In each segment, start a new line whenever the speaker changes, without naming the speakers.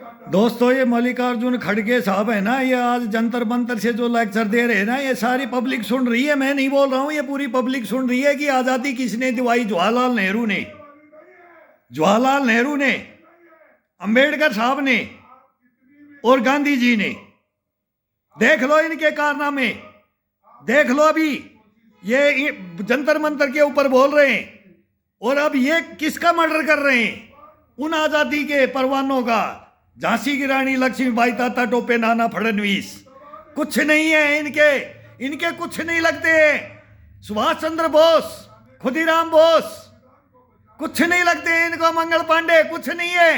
दोस्तों, ये मल्लिकार्जुन खड़गे साहब है ना, ये आज जंतर मंतर से जो लेक्चर दे रहे हैं ना, ये सारी पब्लिक सुन रही है। मैं नहीं बोल रहा हूँ, ये पूरी पब्लिक सुन रही है कि आज़ादी किसने दिलवाई। जवाहरलाल नेहरू ने, जवाहरलाल नेहरू ने, अंबेडकर साहब ने और गांधी जी ने। देख लो इनके कारनामे, देख लो। अभी ये जंतर मंतर के ऊपर बोल रहे हैं और अब ये किसका मर्डर कर रहे हैं? उन आज़ादी के परवानों का। झांसी की रानी लक्ष्मीबाई, तात्या टोपे, नाना फडणवीस। कुछ नहीं है इनके, इनके कुछ नहीं लगते। सुभाष चंद्र बोस, खुदीराम बोस, कुछ नहीं लगते इनको। मंगल पांडे कुछ नहीं है।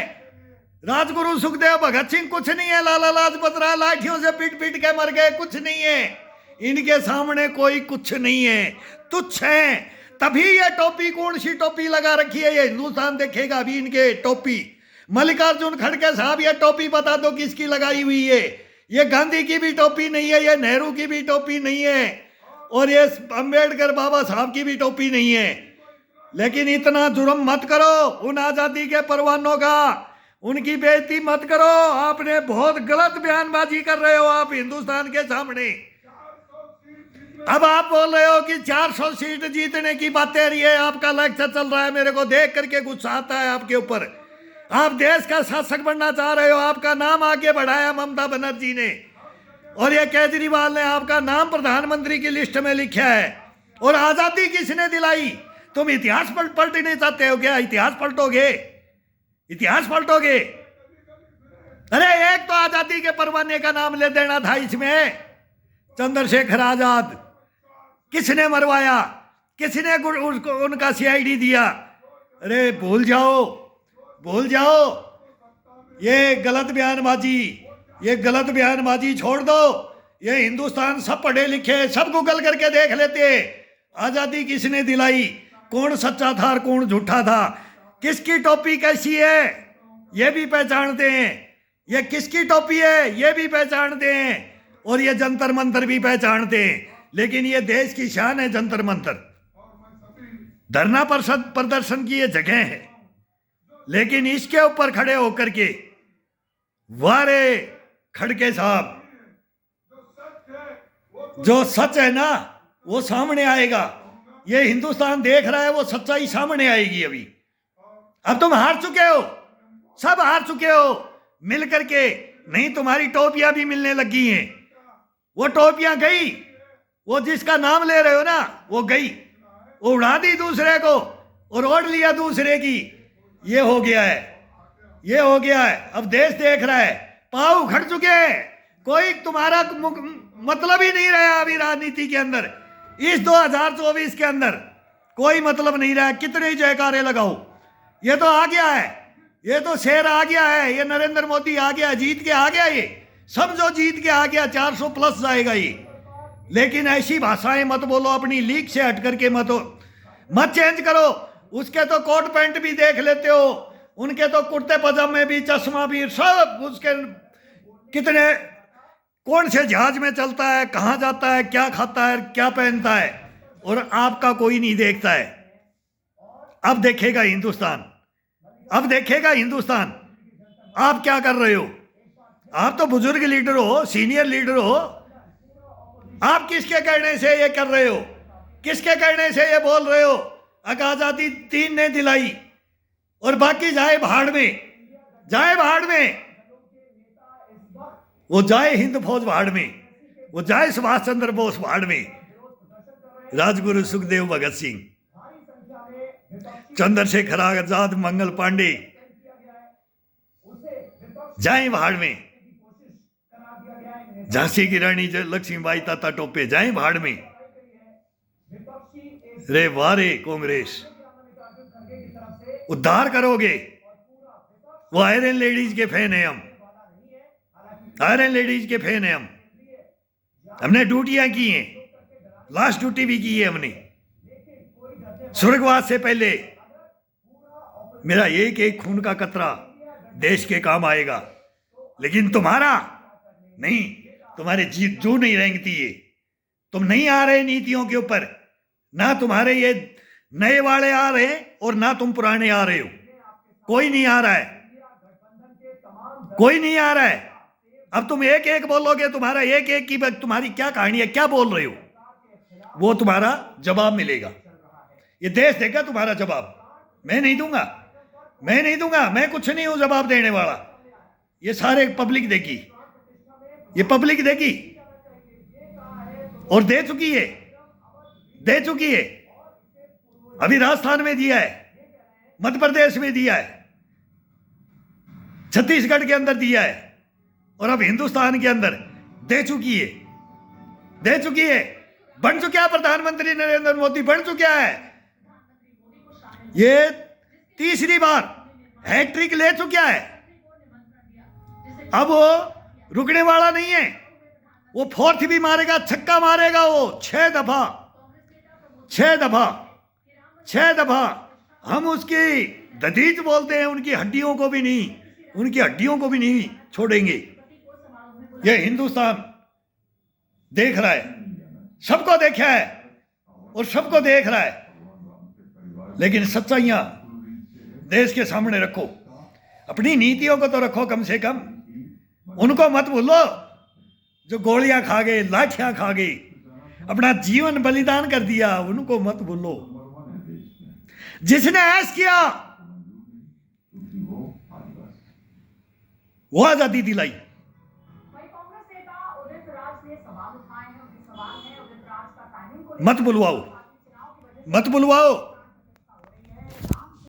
राजगुरु सुखदेव, भगत सिंह कुछ नहीं है। लाला लाजपत राय लाठियों से पीट पीट के मर गए, कुछ नहीं है इनके सामने। कोई कुछ नहीं है, तुच्छ है। तभी ये टोपी, कौन सी टोपी लगा रखी है? ये हिंदुस्तान देखेगा अभी इनके टोपी। मल्लिकार्जुन खड़गे साहब, ये टोपी बता दो किसकी लगाई हुई है? ये गांधी की भी टोपी नहीं है, ये नेहरू की भी टोपी नहीं है, और ये अंबेडकर बाबा साहब की भी टोपी नहीं है। लेकिन इतना जुर्म मत करो उन आजादी के परवानों का, उनकी बेइज्जती मत करो। आपने बहुत गलत बयानबाजी कर रहे हो आप हिंदुस्तान के सामने। अब आप बोल रहे हो कि 400 सीट जीतने की बातें रही है। आपका लेक्चर चल रहा है, मेरे को देख करके गुस्सा आता है आपके ऊपर। आप देश का शासक बनना चाह रहे हो, आपका नाम आगे बढ़ाया ममता बनर्जी ने, और ये केजरीवाल ने आपका नाम प्रधानमंत्री की लिस्ट में लिखा है। और आजादी किसने दिलाई? तुम इतिहास पलटने चाहते हो क्या? इतिहास पलटोगे, इतिहास पलटोगे? अरे एक तो आजादी के परवाने का नाम ले देना था इसमें। चंद्रशेखर आजाद किसने मरवाया? किसने उसको उनका सीआईडी दिया? अरे भूल जाओ, भूल जाओ। ये गलत बयानबाजी, ये गलत बयानबाजी छोड़ दो। ये हिंदुस्तान सब पढ़े लिखे, सब गूगल करके देख लेते। आजादी किसने दिलाई, कौन सच्चा था और कौन झूठा था, किसकी टोपी कैसी है ये भी पहचानते हैं। ये किसकी टोपी है ये भी पहचानते हैं, और ये जंतर मंतर भी पहचानते हैं। लेकिन ये देश की शान है जंतर मंतर। धरना प्रदर्शन की ये जगह है, लेकिन इसके ऊपर खड़े होकर के वारे खड़गे साहब, जो सच है ना वो सामने आएगा। ये हिंदुस्तान देख रहा है, वो सच्चाई सामने आएगी अभी। अब तुम हार चुके हो, सब हार चुके हो मिल करके। नहीं, तुम्हारी टोपियां भी मिलने लगी हैं। वो टोपियां गई, वो जिसका नाम ले रहे हो ना वो गई, वो उड़ा दी दूसरे को और ओढ़ लिया दूसरे की। ये हो गया है, ये हो गया है। अब देश देख रहा है, पाँव उखड़ चुके हैं। कोई तुम्हारा मतलब ही नहीं रहा अभी राजनीति के अंदर। इस 2024 के अंदर कोई मतलब नहीं रहा। कितने ही जयकारे लगाओ, ये तो आ गया है, ये तो शेर आ गया है। ये नरेंद्र मोदी आ गया, जीत के आ गया। ये समझो जीत के आ गया, 400 प्लस जाएगा ये। लेकिन ऐसी भाषाएं मत बोलो, अपनी लीक से हट करके मत चेंज करो। उसके तो कोट पैंट भी देख लेते हो, उनके तो कुर्ते पजामे भी, चश्मा भी, सब उसके। कितने, कौन से जहाज में चलता है, कहाँ जाता है, क्या खाता है, क्या पहनता है, और आपका कोई नहीं देखता है। अब देखेगा हिंदुस्तान, अब देखेगा हिंदुस्तान आप क्या कर रहे हो। आप तो बुजुर्ग लीडर हो, सीनियर लीडर हो। आप किसके कहने से ये कर रहे हो? किसके कहने से ये बोल रहे हो? आजादी 3 ने दिलाई और बाकी जाए भाड़ में, जाए भाड़ में। वो जाए हिंद फौज भाड़ में, वो जाए सुभाष चंद्र बोस भाड़ में, राजगुरु सुखदेव, भगत सिंह, चंद्रशेखर आजाद, मंगल पांडे जाए भाड़ में। झांसी की रानी लक्ष्मीबाई, तात्या टोपे जाए भाड़ में। रे वारे कांग्रेस, उद्धार करोगे? वो आयरन लेडीज के फैन है हम, आयरन लेडीज के फैन है हम। हमने ड्यूटियां की हैं, लास्ट ड्यूटी भी की है हमने स्वर्गवास से पहले। मेरा एक खून का कतरा देश के काम आएगा, लेकिन तुम्हारा नहीं। तुम्हारे जीत जो नहीं रेंगती है, तुम नहीं आ रहे नीतियों के ऊपर। ना तुम्हारे ये नए वाले आ रहे और ना तुम पुराने आ रहे हो, कोई नहीं आ रहा है। कोई नहीं आ रहा है। अब तुम एक एक बोलोगे, तुम्हारा एक एक की तुम्हारी क्या कहानी है, क्या बोल रहे हो, वो तुम्हारा जवाब मिलेगा। ये देश देगा तुम्हारा जवाब। मैं नहीं दूंगा, मैं नहीं दूंगा, मैं कुछ नहीं हूं जवाब देने वाला। ये सारे पब्लिक देगी, ये पब्लिक देगी और दे चुकी है, दे चुकी है। अभी राजस्थान में दिया है, मध्य प्रदेश में दिया है, छत्तीसगढ़ के अंदर दिया है और अब हिंदुस्तान के अंदर दे चुकी है, दे चुकी है। बन चुका है, प्रधानमंत्री नरेंद्र मोदी बन चुका है। ये तीसरी बार हैट्रिक ले चुका है। अब वो रुकने वाला नहीं है, वो फोर्थ भी मारेगा, छक्का मारेगा वो 6 दफा, 6 दफा, 6 दफा। हम उसकी दधीच बोलते हैं, उनकी हड्डियों को भी नहीं, उनकी हड्डियों को भी नहीं छोड़ेंगे। ये हिंदुस्तान देख रहा है, सबको देखा है और सबको देख रहा है। लेकिन सच्चाइयां देश के सामने रखो, अपनी नीतियों को तो रखो कम से कम। उनको मत भूलो जो गोलियां खा गए, लाठियां खा गए, अपना जीवन बलिदान कर दिया, उनको मत भूलो। जिसने ऐश किया वो आजादी दिलाई। मत बुलवाओ, मत बुलवाओ।